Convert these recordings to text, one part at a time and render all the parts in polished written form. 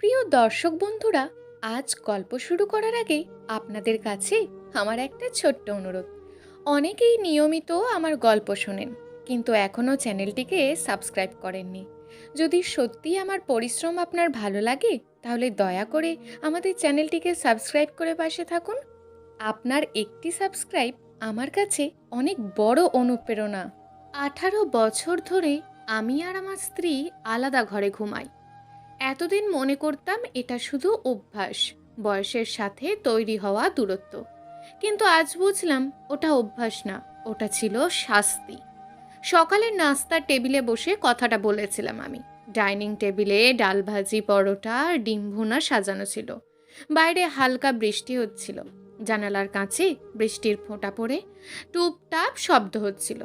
প্রিয় দর্শক বন্ধুরা, আজ গল্প শুরু করার আগে আপনাদের কাছে আমার একটা ছোট্ট অনুরোধ। অনেকেই নিয়মিত আমার গল্প শোনেন, কিন্তু এখনও চ্যানেলটিকে সাবস্ক্রাইব করেননি। যদি সত্যি আমার পরিশ্রম আপনার ভালো লাগে, তাহলে দয়া করে আমাদের চ্যানেলটিকে সাবস্ক্রাইব করে পাশে থাকুন। আপনার একটি সাবস্ক্রাইব আমার কাছে অনেক বড় অনুপ্রেরণা। 18 বছর ধরে আমি আর আমার স্ত্রী আলাদা ঘরে ঘুমাই। এতদিন মনে করতাম এটা শুধু অভ্যাস, বয়সের সাথে তৈরি হওয়া দূরত্ব। কিন্তু আজ বুঝলাম ওটা অভ্যাস না, ওটা ছিল শাস্তি। সকালের নাস্তার টেবিলে বসে কথাটা বলেছিলাম আমি। ডাইনিং টেবিলে ডাল ভাজি, পরোটা আর ডিম ভুনা সাজানো ছিল। বাইরে হালকা বৃষ্টি হচ্ছিল। জানালার কাছে বৃষ্টির ফোঁটা পড়ে টুপটাপ শব্দ হচ্ছিল।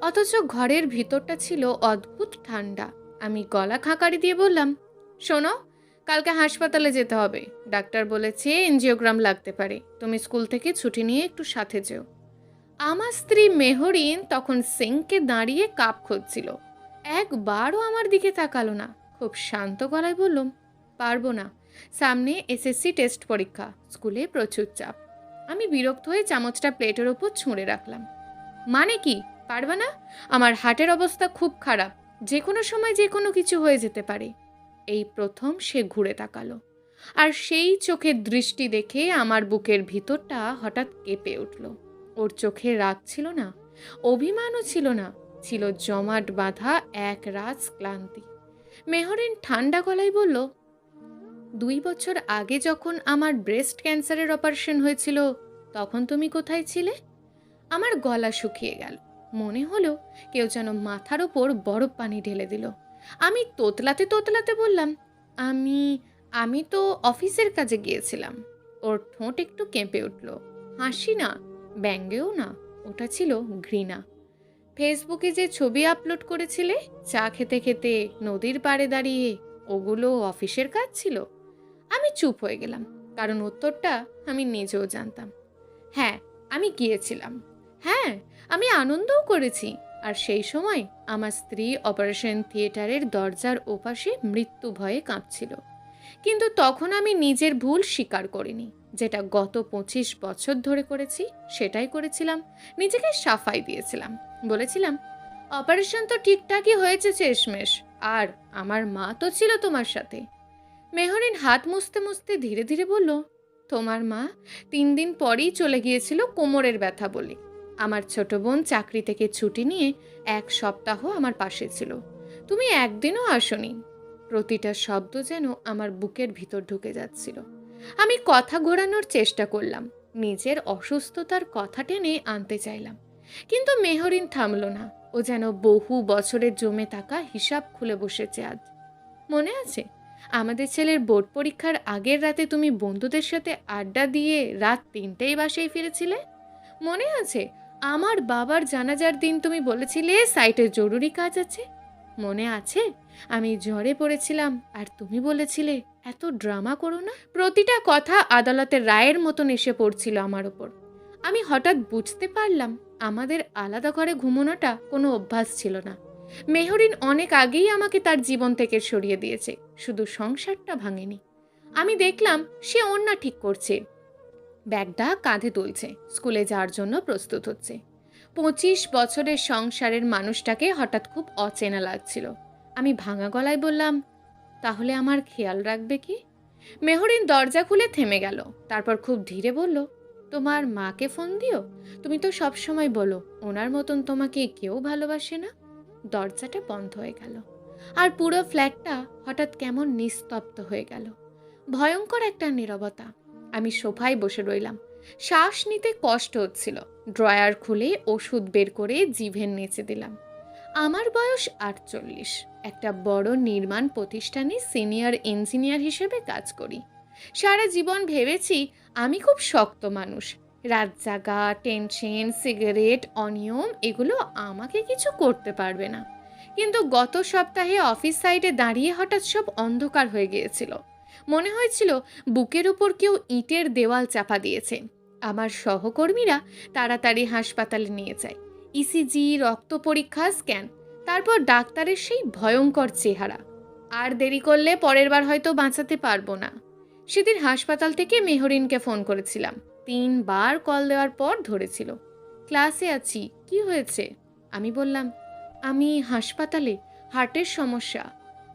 অথচ ঘরের ভিতরটা ছিল অদ্ভুত ঠান্ডা। আমি গলা খাকারি দিয়ে বললাম, শোনো, কালকে হাসপাতালে যেতে হবে। ডাক্তার বলেছে এনজিওগ্রাম লাগতে পারে। তুমি স্কুল থেকে ছুটি নিয়ে একটু সাথে যেও। আমার স্ত্রী মেহরিন তখন সিঙ্কে দাঁড়িয়ে কাপ খুঁজছিল। একবারও আমার দিকে তাকালো না। খুব শান্ত গলায় বললাম, পারবো না, সামনে এসএসসি টেস্ট পরীক্ষা, স্কুলে প্রচুর চাপ। আমি বিরক্ত হয়ে চামচটা প্লেটের ওপর ছুঁড়ে রাখলাম। মানে কি পারবে না? আমার হার্টের অবস্থা খুব খারাপ, যে কোনো সময় যে কোনো কিছু হয়ে যেতে পারে। এই প্রথম সে ঘুরে তাকালো, আর সেই চোখের দৃষ্টি দেখে আমার বুকের ভিতরটা হঠাৎ কেঁপে উঠল। ওর চোখে রাগ ছিল না, অভিমানও ছিল না, ছিল জমাট বাঁধা এক রাজ ক্লান্তি। মেহরিন ঠান্ডা গলায় বলল, 2 বছর আগে যখন আমার ব্রেস্ট ক্যান্সারের অপারেশন হয়েছিল, তখন তুমি কোথায় ছিলে? আমার গলা শুকিয়ে গেল। মনে হলো কেউ যেন মাথার ওপর বরফ পানি ঢেলে দিল। আমি তোতলাতে তোতলাতে বললাম, আমি আমি তো অফিসের কাজে গিয়েছিলাম। ওর ঠোঁট একটু কেঁপে উঠল। হাসি না, ব্যঙ্গেও না, ওটা ছিল ঘৃণা। ফেসবুকে যে ছবি আপলোড করেছিলে চা খেতে খেতে নদীর পাড়ে দাঁড়িয়ে, ওগুলো অফিসের কাজ ছিল? আমি চুপ হয়ে গেলাম, কারণ উত্তরটা আমি নিজেও জানতাম। হ্যাঁ, আমি গিয়েছিলাম। হ্যাঁ, আমি আনন্দও করেছি। আর সেই সময় আমার স্ত্রী অপারেশন থিয়েটারের দরজার ওপাশে মৃত্যু ভয়ে কাঁপছিল। কিন্তু তখন আমি নিজের ভুল স্বীকার করিনি। যেটা গত 25 বছর ধরে করেছি, সেটাই করেছিলাম। নিজেকে সাফাই দিয়েছিলাম। বলেছিলাম, অপারেশন তো ঠিকঠাকই হয়েছে শেষমেশ, আর আমার মা তো ছিল তোমার সাথে। মেহরিন হাত মুছতে মুছতে ধীরে ধীরে বলল, তোমার মা 3 দিন পরেই চলে গিয়েছিল কোমরের ব্যথা বলে। আমার ছোট বোন চাকরি থেকে ছুটি নিয়ে 1 সপ্তাহ আমার পাশে ছিল। তুমি একদিনও আসোনি। প্রতিটা শব্দ যেন আমার বুকের ভিতর ঢুকে যাচ্ছিল। আমি কথা ঘোরানোর চেষ্টা করলাম, নিজের অসুস্থতার কথা টেনে আনতে চাইলাম। কিন্তু মেহরিন থামল না। ও যেন বহু বছরের জমে থাকা হিসাব খুলে বসেছে আজ। মনে আছে আমাদের ছেলের বোর্ড পরীক্ষার আগের রাতে তুমি বন্ধুদের সাথে আড্ডা দিয়ে রাত 3টেয় বাসায় ফিরেছিলে? মনে আছে আমার বাবার জানাজার দিন তুমি বলেছিলে সাইটে জরুরি কাজ আছে? মনে আছে আমি জ্বরে পড়েছিলাম আর তুমি বলেছিলে এত ড্রামা করো না? প্রতিটা কথা আদালতের রায়ের মতন এসে পড়ছিল আমার ওপর। আমি হঠাৎ বুঝতে পারলাম আমাদের আলাদা ঘরে ঘুমানোটা কোনো অভ্যাস ছিল না। মেহরিন অনেক আগেই আমাকে তার জীবন থেকে সরিয়ে দিয়েছে, শুধু সংসারটা ভাঙেনি। আমি দেখলাম সে ওড়না ঠিক করছে, ব্যাগটা কাঁধে তুলছে, স্কুলে যাওয়ার জন্য প্রস্তুত হচ্ছে। 25 বছরের সংসারের মানুষটাকে হঠাৎ খুব অচেনা লাগছিল। আমি ভাঙা গলায় বললাম, তাহলে আমার খেয়াল রাখবে কি? মেহরিন দরজা খুলে থেমে গেল। তারপর খুব ধীরে বলল, তোমার মাকে ফোন দিও। তুমি তো সব সময় বলো ওনার মতন তোমাকে কেউ ভালোবাসে না। দরজাটা বন্ধ হয়ে গেল, আর পুরো ফ্ল্যাটটা হঠাৎ কেমন নিস্তব্ধ হয়ে গেল। ভয়ঙ্কর একটা নীরবতা। আমি সোফায় বসে রইলাম। শ্বাস নিতে কষ্ট হচ্ছিল। ড্রয়ার খুলে ওষুধ বের করে জিভের নিচে দিলাম। আমার বয়স 48। একটা বড় নির্মাণ প্রতিষ্ঠানে সিনিয়র ইঞ্জিনিয়ার হিসেবে কাজ করি। সারা জীবন ভেবেছি আমি খুব শক্ত মানুষ। রাত জাগা, টেনশন, সিগারেট, অনিয়ম, এগুলো আমাকে কিছু করতে পারবে না। কিন্তু গত সপ্তাহে অফিস সাইডে দাঁড়িয়ে হঠাৎ সব অন্ধকার হয়ে গিয়েছিল। মনে হয়েছিল বুকের উপর কেউ ইটের দেওয়াল চাপা দিয়েছে। আমার সহকর্মীরা তাড়াতাড়ি হাসপাতালে নিয়ে যায়। ইসিজি, রক্ত পরীক্ষা, স্ক্যান, তারপর ডাক্তারের সেই ভয়ঙ্কর চেহারা। আর দেরি করলে পরের বার হয়তো বাঁচাতে পারবো না। সেদিন হাসপাতাল থেকে মেহরিনকে ফোন করেছিলাম, 3 বার কল দেওয়ার পর ধরেছিল। ক্লাসে আছি, কি হয়েছে? আমি বললাম, আমি হাসপাতালে, হার্টের সমস্যা।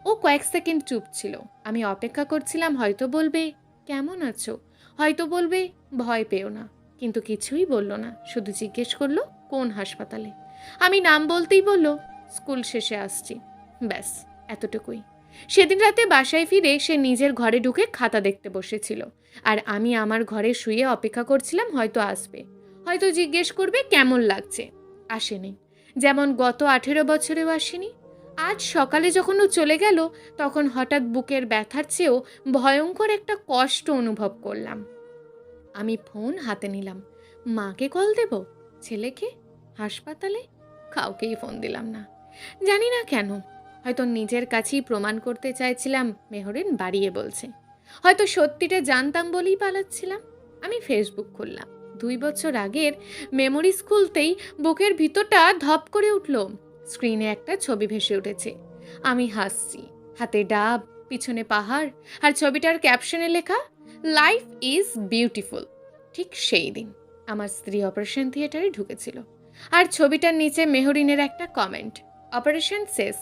ও কয়েক সেকেন্ড চুপ ছিল। আমি অপেক্ষা করছিলাম, হয়তো বলবে কেমন আছো, হয়তো বলবে ভয় পেও না, কিন্তু কিছুই বলল না। শুধু জিজ্ঞেস করলো কোন হাসপাতালে। আমি নাম বলতেই বলল স্কুল শেষে আসছি। ব্যাস, এতটুকুই। সেদিন রাতে বাসায় ফিরে সে নিজের ঘরে ঢুকে খাতা দেখতে বসেছিল, আর আমি আমার ঘরে শুয়ে অপেক্ষা করছিলাম হয়তো আসবে, হয়তো জিজ্ঞেস করবে কেমন লাগছে। আসেনি। যেমন গত 18 বছরেও আসেনি। আজ সকালে যখন ও চলে গেল, তখন হঠাৎ বুকের ব্যথার চেয়েও ভয়ঙ্কর একটা কষ্ট অনুভব করলাম। আমি ফোন হাতে নিলাম। মাকে কল দেব? ছেলেকে? হাসপাতালে? কাউকেই ফোন দিলাম না। জানি না কেন। হয়তো নিজের কাছেই প্রমাণ করতে চাইছিলাম মেহরিন বাড়িয়ে বলছে। হয়তো সত্যিটা জানতাম বলেই পালাচ্ছিলাম। আমি ফেসবুক খুললাম। 2 বছর আগের মেমোরিজ খুলতেই বুকের ভিতরটা ধপ করে উঠল। স্ক্রিনে একটা ছবি ভেসে উঠেছে। আমি হাসছি, হাতে ডাব, পিছনে পাহাড়, আর ছবিটার ক্যাপশনে লেখা লাইফ ইজ বিউটিফুল। ঠিক সেই দিন আমার স্ত্রী অপারেশন থিয়েটারে ঢুকেছিল, আর ছবিটার নিচে মেহরিনের একটা কমেন্ট, অপারেশন শেষ,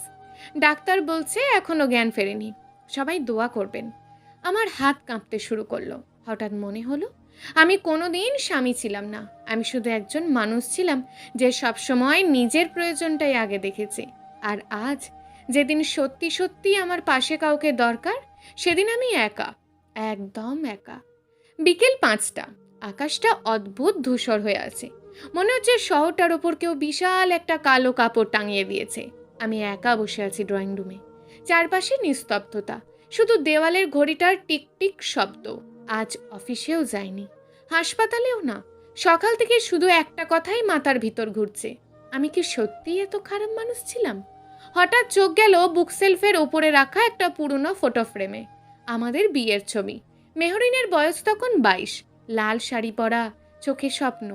ডাক্তার বলছে এখনো জ্ঞান ফেরেনি, সবাই দোয়া করবেন। আমার হাত কাঁপতে শুরু করলো। হঠাৎ মনে হলো আমি কোনোদিন স্বামী ছিলাম না, আমি শুধু একজন মানুষ ছিলাম যে সবসময় নিজের প্রয়োজনটাই আগে দেখেছে। আর আজ যেদিন সত্যি সত্যি আমার পাশে কাউকে দরকার, সেদিন আমি একা, একদম একা। বিকেল 5টা, আকাশটা অদ্ভুত ধূসর হয়ে আছে। মনে হচ্ছে শহরটার ওপর কেউ বিশাল একটা কালো কাপড় টাঙিয়ে দিয়েছে। আমি একা বসে আছি ড্রয়িং রুমে। চারপাশে নিস্তব্ধতা, শুধু দেওয়ালের ঘড়িটার টিকটিক শব্দ। আজ অফিসেও যাইনি, হাসপাতালেও না। সকাল থেকে শুধু একটা কথাই মাথার ভিতর ঘুরছে, আমি কি সত্যিই এত খারাপ মানুষ ছিলাম? হঠাৎ চোখ গেল বুকশেলফের ওপরে রাখা একটা পুরনো ফটো ফ্রেমে। আমাদের বিয়ের ছবি। মেহরিনের বয়স তখন 22, লাল শাড়ি পরা, চোখে স্বপ্ন।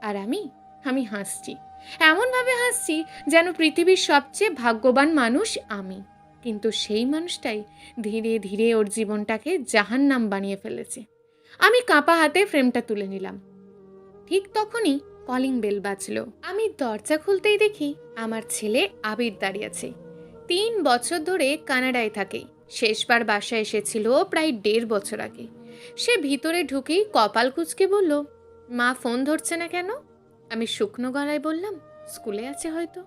আর আমি হাসছি, এমনভাবে হাসছি যেন পৃথিবীর সবচেয়ে ভাগ্যবান মানুষ আমি। কিন্তু সেই মানুষটাই ধীরে ধীরে ওর জীবনটাকে জাহান্নাম বানিয়ে ফেলেছে। আমি কাঁপা হাতে ফ্রেমটা তুলে নিলাম। ঠিক তখনই কলিং বেল বাজলো। আমি দরজা খুলতেই দেখি আমার ছেলে আবির দাঁড়িয়ে আছে। 3 বছর ধরে কানাডায় থাকে। শেষবার বাসায় এসেছিল প্রায় 1.5 বছর আগে। সে ভিতরে ঢুকেই কপাল কুঁচকে বলল, মা ফোন ধরছে না কেন? আমি শুকনো গলায় বললাম, স্কুলে আছে হয়তো।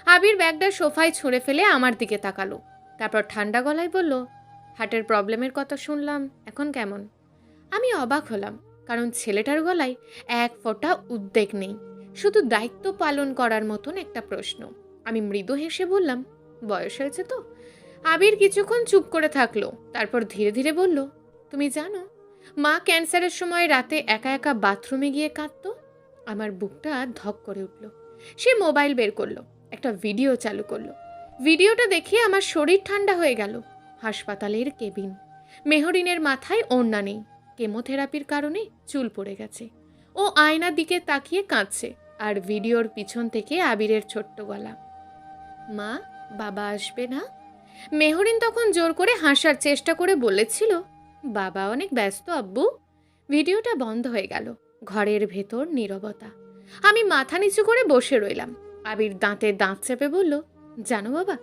আবির ব্যাগটা সোফায় ছুঁড়ে ফেলে আমার দিকে তাকালো। তারপর ঠান্ডা গলায় বলল, হার্টের প্রবলেমের কথা শুনলাম, এখন কেমন? আমি অবাক হলাম, কারণ ছেলেটার গলায় এক ফোঁটা উদ্বেগ নেই, শুধু দায়িত্ব পালন করার মতন একটা প্রশ্ন। আমি মৃদু হেসে বললাম, বয়স হয়েছে তো। আবির কিছুক্ষণ চুপ করে থাকলো, তারপর ধীরে ধীরে বলল, তুমি জানো, মা ক্যান্সারের সময় রাতে একা একা বাথরুমে গিয়ে কাঁদতো। আমার বুকটা ধক করে উঠল। সে মোবাইল বের করলো, একটা ভিডিও চালু করলো। ভিডিওটা দেখে আমার শরীর ঠান্ডা হয়ে গেল। হাসপাতালের কেবিন, মেহরিনের মাথায় ওড়না নেই, কেমোথেরাপির কারণে চুল পড়ে গেছে। ও আয়নার দিকে তাকিয়ে কাঁদছে, আর ভিডিওর পিছন থেকে আবিরের ছোট্ট গলা, মা, বাবা আসবে না? মেহরিন তখন জোর করে হাসার চেষ্টা করে বলেছিল, বাবা অনেক ব্যস্ত আব্বু। ভিডিওটা বন্ধ হয়ে গেল। ঘরের ভেতর নীরবতা। আমি মাথা নিচু করে বসে রইলাম। আবির দাঁতে দাঁত চেপে বলল, জানো বাবা,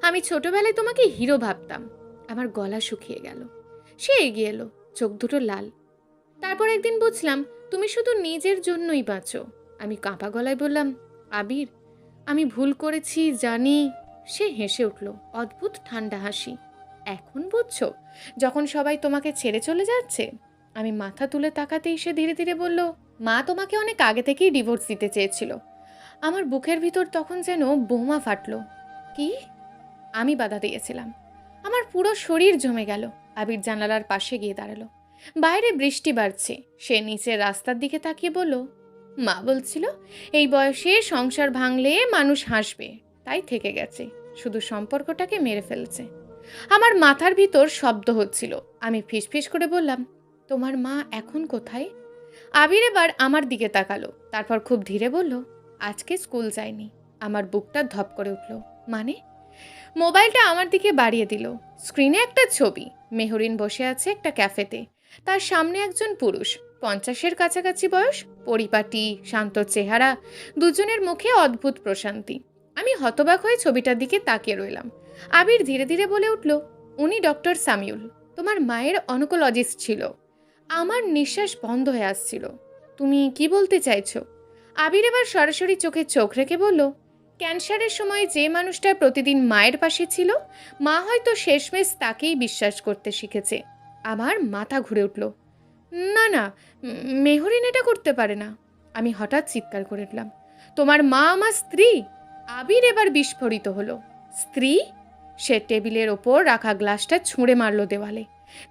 আমি ছোটবেলায় তোমাকে হিরো ভাবতাম। আমার গলা শুকিয়ে গেল। সে এগিয়ে এলো, চোখ দুটো লাল। তারপর একদিন বুঝলাম তুমি শুধু নিজের জন্যই বাঁচো। আমি কাঁপা গলায় বললাম, আবির, আমি ভুল করেছি জানি। সে হেসে উঠল, অদ্ভুত ঠান্ডা হাসি। এখন বুঝছো, যখন সবাই তোমাকে ছেড়ে চলে যাচ্ছে? আমি মাথা তুলে তাকাতেই সে ধীরে ধীরে বলল, মা তোমাকে অনেক আগে থেকেই ডিভোর্স দিতে চেয়েছিল। আমার বুকের ভিতর তখন যেন বোমা ফাটলো। কি? আমি বাধা দিয়েছিলাম। আমার পুরো শরীর জমে গেল। আবির জানালার পাশে গিয়ে দাঁড়ালো। বাইরে বৃষ্টি বাড়ছে। সে নিচের রাস্তার দিকে তাকিয়ে বলল, মা বলছিল এই বয়সে সংসার ভাঙলে মানুষ হাসবে, তাই থেকে গেছে, শুধু সম্পর্কটাকে মেরে ফেলেছে। আমার মাথার ভিতর শব্দ হচ্ছিল। আমি ফিসফিস করে বললাম, তোমার মা এখন কোথায়? আবির এবার আমার দিকে তাকালো, তারপর খুব ধীরে বলল, আজকে স্কুল যায়নি। আমার বুকটা ধপ করে উঠল। মানে? মোবাইলটা আমার দিকে বাড়িয়ে দিল। স্ক্রিনে একটা ছবি। মেহরিন বসে আছে একটা ক্যাফেতে। তার সামনে একজন পুরুষ, 50-এর কাছাকাছি বয়স, পরিপাটি, শান্ত চেহারা, দুজনের মুখে অদ্ভুত প্রশান্তি। আমি হতবাক হয়ে ছবিটার দিকে তাকিয়ে রইলাম। আবির ধীরে ধীরে বলে উঠল, উনি ডক্টর সামিউল, তোমার মায়ের অনকোলজিস্ট ছিল। আমার নিঃশ্বাস বন্ধ হয়ে আসছিল। তুমি কি বলতে চাইছো? আবির এবার সরাসরি চোখে চোখ রেখে বলল, ক্যান্সারের সময় যে মানুষটা প্রতিদিন মায়ের পাশে ছিল, মা হয়তো শেষমেশ তাকেই বিশ্বাস করতে শিখেছে। আমার মাথা ঘুরে উঠল। না না, মেহরিন এটা করতে পারে না। আমি হঠাৎ চিৎকার করে উঠলাম, তোমার মা আমার স্ত্রী! আবির এবার বিস্ফোরিত হলো। স্ত্রী? সে টেবিলের ওপর রাখা গ্লাসটা ছুঁড়ে মারল দেওয়ালে।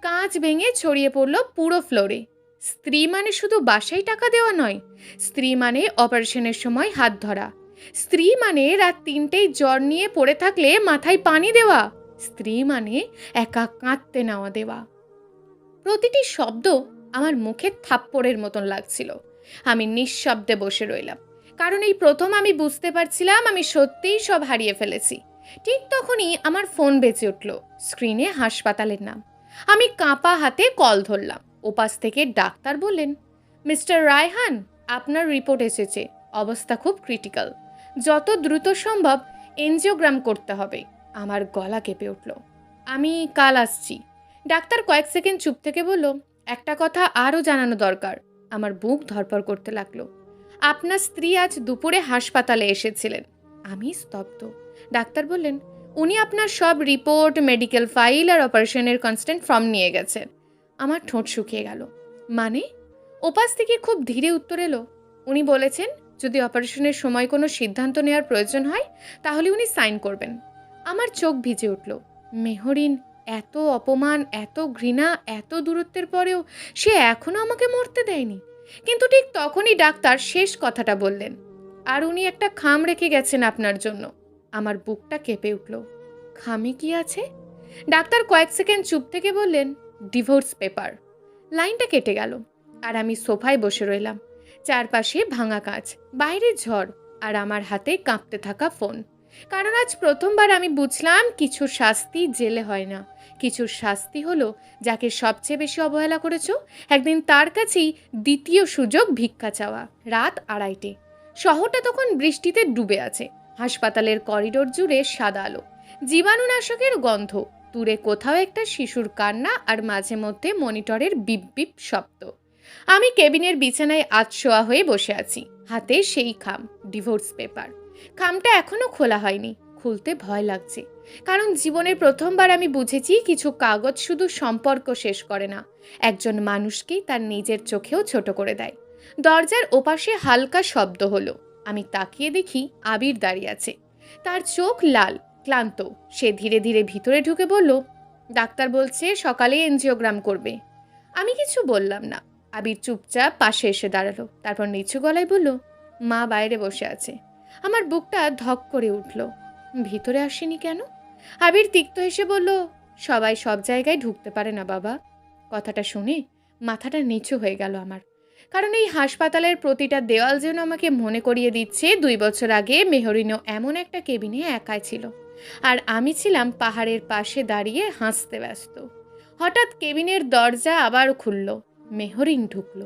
কাঁচ ভেঙে ছড়িয়ে পড়ল পুরো ফ্লোরে। স্ত্রী মানে শুধু বাসায় টাকা দেওয়া নয়, স্ত্রী মানে অপারেশনের সময় হাত ধরা, স্ত্রী মানে রাত 3টেয় জ্বর নিয়ে পড়ে থাকলে মাথায় পানি দেওয়া, স্ত্রী মানে একা কাঁদতে নেওয়া দেওয়া। প্রতিটি শব্দ আমার মুখে থাপ্পড়ের মতন লাগছিল। আমি নিঃশব্দে বসে রইলাম, কারণ এই প্রথম আমি বুঝতে পারছিলাম আমি সত্যিই সব হারিয়ে ফেলেছি। ঠিক তখনই আমার ফোন বেজে উঠল। স্ক্রিনে হাসপাতালের নাম। আমি কাঁপা হাতে কল ধরলাম। ওপাশ থেকে ডাক্তার বললেন, মিস্টার রায়হান, আপনার রিপোর্ট এসেছে, অবস্থা খুব ক্রিটিক্যাল, যত দ্রুত সম্ভব এনজিওগ্রাম করতে হবে। আমার গলা কেঁপে উঠল। আমি কাল আসছি। ডাক্তার কয়েক সেকেন্ড চুপ থেকে বলল, একটা কথা আরও জানানো দরকার। আমার বুক ধড়ফড় করতে লাগলো। আপনার স্ত্রী আজ দুপুরে হাসপাতালে এসেছিলেন। আমি স্তব্ধ। ডাক্তার বললেন, উনি আপনার সব রিপোর্ট, মেডিকেল ফাইল আর অপারেশনের কনস্ট্যান্ট ফর্ম নিয়ে গেছেন। আমার ঠোঁট শুকিয়ে গেল। মানে? ওপাশ থেকে খুব ধীরে উত্তর এলো, উনি বলেছেন যদি অপারেশনের সময় কোনো সিদ্ধান্ত নেওয়ার প্রয়োজন হয় তাহলে উনি সাইন করবেন। আমার চোখ ভিজে উঠল। মেহরিন, এত অপমান, এত ঘৃণা, এত দূরত্বের পরেও সে এখনো আমাকে মরতে দেয়নি। কিন্তু ঠিক তখনই ডাক্তার শেষ কথাটা বললেন, আর উনি একটা খাম রেখে গেছেন আপনার জন্য। আমার বুকটা কেঁপে উঠল। খামে কি আছে? ডাক্তার কয়েক সেকেন্ড চুপ থেকে বললেন, ডিভোর্স পেপার। লাইনটা কেটে গেল, আর আমি সোফায় বসে রইলাম। চারপাশে ভাঙা কাঁচ, বাইরে ঝড়, আর আমার হাতে কাঁপতে থাকা ফোন। কারণ আজ প্রথমবার আমি বুঝলাম কিছু শাস্তি জেলে হয় না। কিছু শাস্তি হলো, যাকে সবচেয়ে বেশি অবহেলা করেছো, একদিন তার কাছেই দ্বিতীয় সুযোগ ভিক্ষা চাওয়া। রাত 2:30। শহরটা তখন বৃষ্টিতে ডুবে আছে। হাসপাতালের করিডোর জুড়ে সাদা আলো, জীবাণুনাশকের গন্ধ, দূরে কোথাও একটা শিশুর কান্না, আর মাঝে মধ্যে মনিটরের বিপ বিপ শব্দ। আমি কেবিনের বিছানায় আধশোয়া হয়ে বসে আছি, হাতে সেই খাম, ডিভোর্স পেপার। খামটা এখনো খোলা হয়নি। খুলতে ভয় লাগছে, কারণ জীবনের প্রথমবার আমি বুঝেছি কিছু কাগজ শুধু সম্পর্ক শেষ করে না, একজন মানুষকেই তার নিজের চোখেও ছোট করে দেয়। দরজার ওপাশে হালকা শব্দ হলো। আমি তাকিয়ে দেখি আবির দাঁড়িয়ে আছে। তার চোখ লাল, ক্লান্ত। সে ধীরে ধীরে ভিতরে ঢুকে বলল, ডাক্তার বলছে সকালে এনজিওগ্রাম করবে। আমি কিছু বললাম না। আবির চুপচাপ পাশে এসে দাঁড়ালো, তারপর নিচু গলায় বলল, মা বাইরে বসে আছে। আমার বুকটা ধক করে উঠল। ভিতরে আসেনি কেন? আবির তিক্ত হেসে বলল, সবাই সব জায়গায় ঢুকতে পারে না বাবা। কথাটা শুনে মাথাটা নিচু হয়ে গেল আমার, কারণ এই হাসপাতালের প্রতিটা দেওয়াল যেন আমাকে মনে করিয়ে দিচ্ছে 2 বছর আগে মেহরিনও এমন একটা কেবিনে একাই ছিল, আর আমি ছিলাম পাহাড়ের পাশে দাঁড়িয়ে হাসতে ব্যস্ত। হঠাৎ কেবিনের দরজা আবার খুলল। মেহরিন ঢুকলো।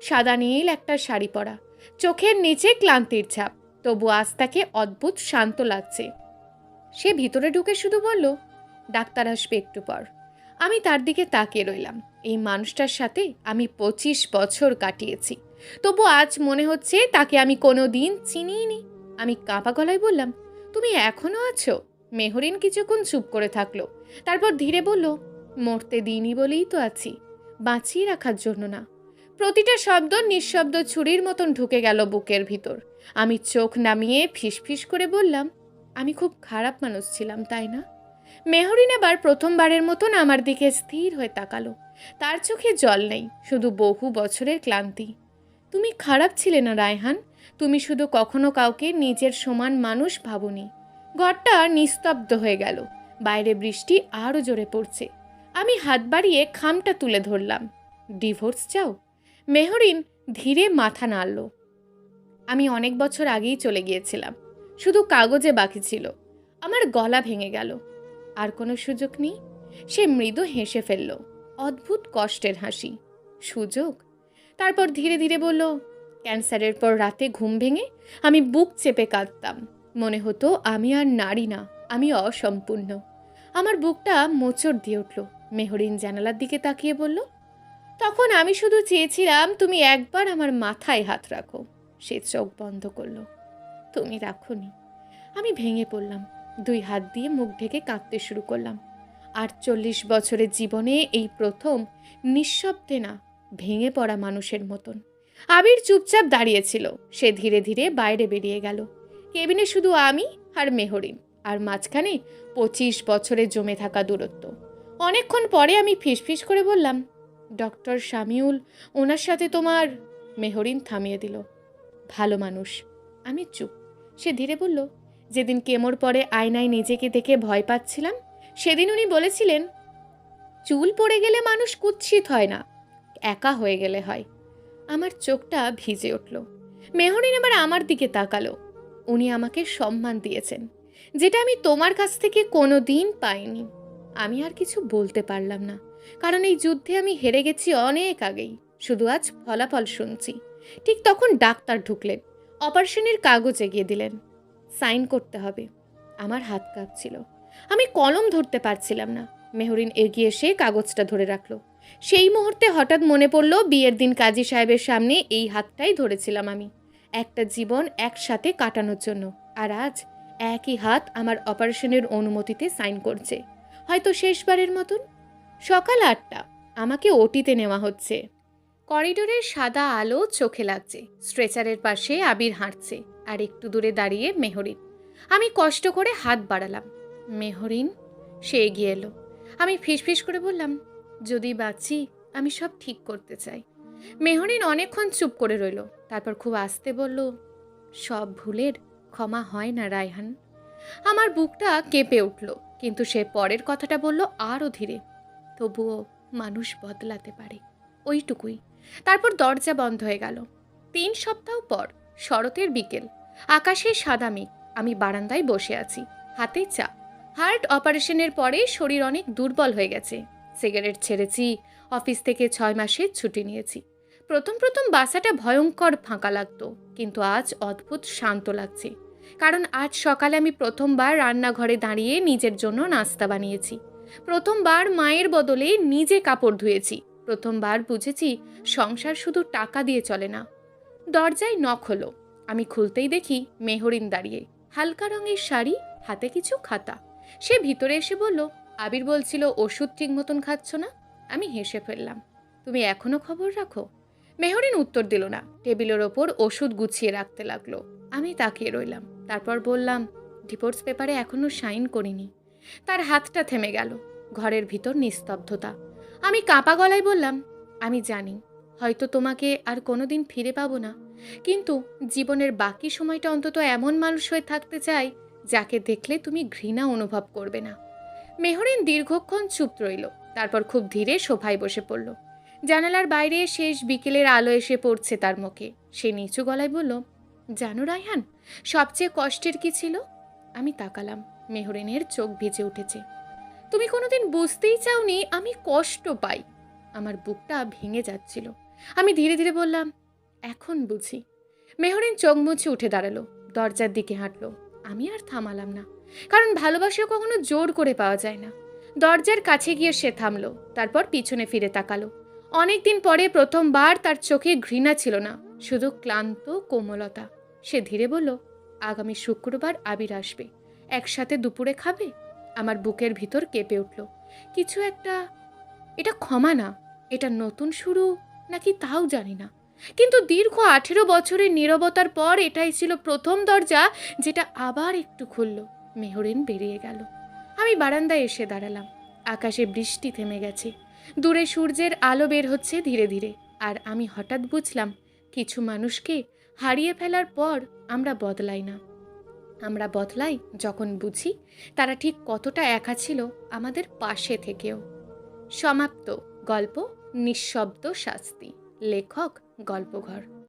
সাদা নীল একটা শাড়ি পরা, চোখের নিচে ক্লান্তির ছাপ, তবু আজ তাকে অদ্ভুত শান্ত লাগছে। সে ভিতরে ঢুকে শুধু বলল, ডাক্তার আসবে একটু পর। আমি তার দিকে তাকিয়ে রইলাম। এই মানুষটার সাথে আমি 25 বছর কাটিয়েছি, তবু আজ মনে হচ্ছে তাকে আমি কোনো দিন চিনিইনি। আমি কাঁপা গলায় বললাম, তুমি এখনো আছো? মেহরিন কিছুক্ষণ চুপ করে থাকলো, তারপর ধীরে বলল, মরতে দিইনি বলেই তো আছি, বাঁচিয়ে রাখার জন্য না। প্রতিটা শব্দ নিঃশব্দ ছুরির মতন ঢুকে গেল বুকের ভিতর। আমি চোখ নামিয়ে ফিসফিস করে বললাম, আমি খুব খারাপ মানুষ ছিলাম, তাই না? মেহরিন এবার প্রথমবারের মতন আমার দিকে স্থির হয়ে তাকালো। তার চোখে জল নেই, শুধু বহু বছরের ক্লান্তি। তুমি খারাপ ছিলে না রায়হান, তুমি শুধু কখনো কাউকে নিজের সমান মানুষ ভাবনি। ঘরটা নিস্তব্ধ হয়ে গেল। বাইরে বৃষ্টি আরও জোরে পড়ছে। আমি হাত বাড়িয়ে খামটা তুলে ধরলাম। ডিভোর্স চাও? মেহরিন ধীরে মাথা নাড়ল। আমি অনেক বছর আগেই চলে গিয়েছিলাম, শুধু কাগজে বাকি ছিল। আমার গলা ভেঙে গেল। আর কোনো সুযোগ নেই? সে মৃদু হেসে ফেলল, অদ্ভুত কষ্টের হাসি। সুযোগ? তারপর ধীরে ধীরে বলল, ক্যান্সারের পর রাতে ঘুম ভেঙে আমি বুক চেপে কাঁদতাম। মনে হতো আমি আর নারী না, আমি অসম্পূর্ণ। আমার বুকটা মোচড় দিয়ে উঠল। মেহরিন জানালার দিকে তাকিয়ে বলল, তখন আমি শুধু চেয়েছিলাম তুমি একবার আমার মাথায় হাত রাখো। সে চোখ বন্ধ করলো। তুমি রাখোনি। আমি ভেঙে পড়লাম। 2 হাত দিয়ে মুখ ঢেকে কাঁদতে শুরু করলাম। 48 বছরের জীবনে এই প্রথম নিঃশব্দে না, ভেঙে পড়া মানুষের মতন। আবির চুপচাপ দাঁড়িয়েছিল। সে ধীরে ধীরে বাইরে বেরিয়ে গেল। কেবিনে শুধু আমি আর মেহরিন, আর মাঝখানে 25 বছরে জমে থাকা দূরত্ব। অনেকক্ষণ পরে আমি ফিসফিস করে বললাম, ডক্টর শামিউল, ওনার সাথে তোমার... মেহরিন থামিয়ে দিল। ভালো মানুষ। আমি চুপ। সে ধীরে বলল, যেদিন কেমোর পরে আয়নায় নিজেকে দেখে ভয় পাচ্ছিলাম, সেদিন উনি বলেছিলেন, চুল পড়ে গেলে মানুষ কুৎসিত হয় না, একা হয়ে গেলে হয়। আমার চোখটা ভিজে উঠল। মেহরিন এবার আমার দিকে তাকালো। উনি আমাকে সম্মান দিয়েছেন, যেটা আমি তোমার কাছ থেকে কোনো দিন পাইনি। আমি আর কিছু বলতে পারলাম না, কারণ এই যুদ্ধে আমি হেরে গেছি অনেক আগেই। শুধু আজ ফলাফল শুনছি। ঠিক তখন ডাক্তার ঢুকলেন, অপারেশনের কাগজ এগিয়ে দিলেন। সাইন করতে হবে। আমার হাত কাঁপছিল। আমি কলম ধরতে পারছিলাম না। মেহরিন এগিয়ে এসে কাগজটা ধরে রাখলো। সেই মুহূর্তে হঠাৎ মনে পড়ল, বিয়ের দিন কাজী সাহেবের সামনে এই হাতটাই ধরেছিলাম আমি, একটা জীবন একসাথে কাটানোর জন্য। আর আজ একই হাত আমার অপারেশনের অনুমতিতে সাইন করছে, হয়তো শেষবারের মতন। সকাল 8টা। আমাকে ওটিতে নেওয়া হচ্ছে। করিডোরের সাদা আলো চোখে লাগছে। স্ট্রেচারের পাশে আবির হাঁটছে, আর একটু দূরে দাঁড়িয়ে মেহরিন। আমি কষ্ট করে হাত বাড়ালাম। মেহরিন। সে এগিয়ে এলো। আমি ফিসফিস করে বললাম, যদি বাঁচি আমি সব ঠিক করতে চাই। মেহরিন অনেকক্ষণ চুপ করে রইল। তারপর খুব আস্তে বলল, সব ভুলের ক্ষমা হয় না রায়হান। আমার বুকটা কেঁপে উঠল, কিন্তু সে পরের কথাটা বলল আরও ধীরে, তবুও মানুষ বদলাতে পারে, ওইটুকুই। তারপর দরজা বন্ধ হয়ে গেল। 3 সপ্তাহ পর শরতের বিকেল, আকাশে সাদা মেঘ। আমি বারান্দায় বসে আছি, হাতে চা। হার্ট অপারেশনের পরে শরীর অনেক দুর্বল হয়ে গেছে। সিগারেট ছেড়েছি, অফিস থেকে 6 মাসের ছুটি নিয়েছি। প্রথম প্রথম বাসাটা ভয়ঙ্কর ফাঁকা লাগতো, কিন্তু আজ অদ্ভুত শান্ত লাগছে। কারণ আজ সকালে আমি প্রথমবার রান্নাঘরে দাঁড়িয়ে নিজের জন্য নাস্তা বানিয়েছি। প্রথমবার মায়ের বদলে নিজে কাপড় ধুয়েছি। প্রথমবার বুঝেছি সংসার শুধু টাকা দিয়ে চলে না। দরজায় নখ হলো। আমি খুলতেই দেখি মেহরিন দাঁড়িয়ে, হালকা রঙের শাড়ি, হাতে কিছু খাতা। সে ভিতরে এসে বলল, আবির বলছিল ওষুধ ঠিক মতন খাচ্ছ না। আমি হেসে ফেললাম, তুমি এখনো খবর রাখো? মেহরিন উত্তর দিল না। টেবিলের ওপর ওষুধ গুছিয়ে রাখতে লাগলো। আমি তাকিয়ে রইলাম। তারপর বললাম, ডিভোর্স পেপারে এখনো সাইন করিনি। তার হাতটা থেমে গেল। ঘরের ভিতর নিস্তব্ধতা। আমি কাঁপা গলায় বললাম, আমি জানি হয়তো তোমাকে আর কোনোদিন ফিরে পাবো না, কিন্তু জীবনের বাকি সময়টা অন্তত এমন মানুষ হয়ে থাকতে চাই যাকে দেখলে তুমি ঘৃণা অনুভব করবে না। মেহরিন দীর্ঘক্ষণ চুপ রইল। তারপর খুব ধীরে সোফায় বসে পড়ল। জানালার বাইরে শেষ বিকেলের আলো এসে পড়ছে তার মুখে। সে নিচু গলায় বলল, জানো রায়হান, সবচেয়ে কষ্টের কি ছিল? আমি তাকালাম। মেহরিনের চোখ ভিজে উঠেছে। তুমি কোনোদিন বুঝতেই চাওনি আমি কষ্ট পাই। আমার বুকটা ভেঙে যাচ্ছিল। আমি ধীরে ধীরে বললাম, এখন বুঝি। মেহরিন চোখ মুছে উঠে দাঁড়ালো, দরজার দিকে হাঁটলো। আমি আর থামালাম না, কারণ ভালোবাসা কখনো জোর করে পাওয়া যায় না। দরজার কাছে গিয়ে সে থামলো, তারপর পিছনে ফিরে তাকালো। অনেকদিন পরে প্রথমবার তার চোখে ঘৃণা ছিল না, শুধু ক্লান্ত কোমলতা। সে ধীরে বলল, আগামী শুক্রবার আবির আসবে, একসাথে দুপুরে খাবে। আমার বুকের ভিতর কেঁপে উঠল। কিছু একটা, এটা ক্ষমা না, এটা নতুন শুরু নাকি তাও জানি না, কিন্তু দীর্ঘ 18 বছরের নীরবতার পর এটাই ছিল প্রথম দরজা যেটা আবার একটু খুলল। মেহরিন বেরিয়ে গেল। আমি বারান্দায় এসে দাঁড়ালাম। আকাশে বৃষ্টি থেমে গেছে। দূরে সূর্যের আলো বের হচ্ছে ধীরে ধীরে। আর আমি হঠাৎ বুঝলাম, কিছু মানুষকে হারিয়ে ফেলার পর আমরা বদলাই না, আমরা বদলাই যখন বুঝি তারা ঠিক কতটা একা ছিল আমাদের পাশে থেকেও। সমাপ্ত। গল্প নিঃশব্দ শাস্তি। লেখক গল্পঘর।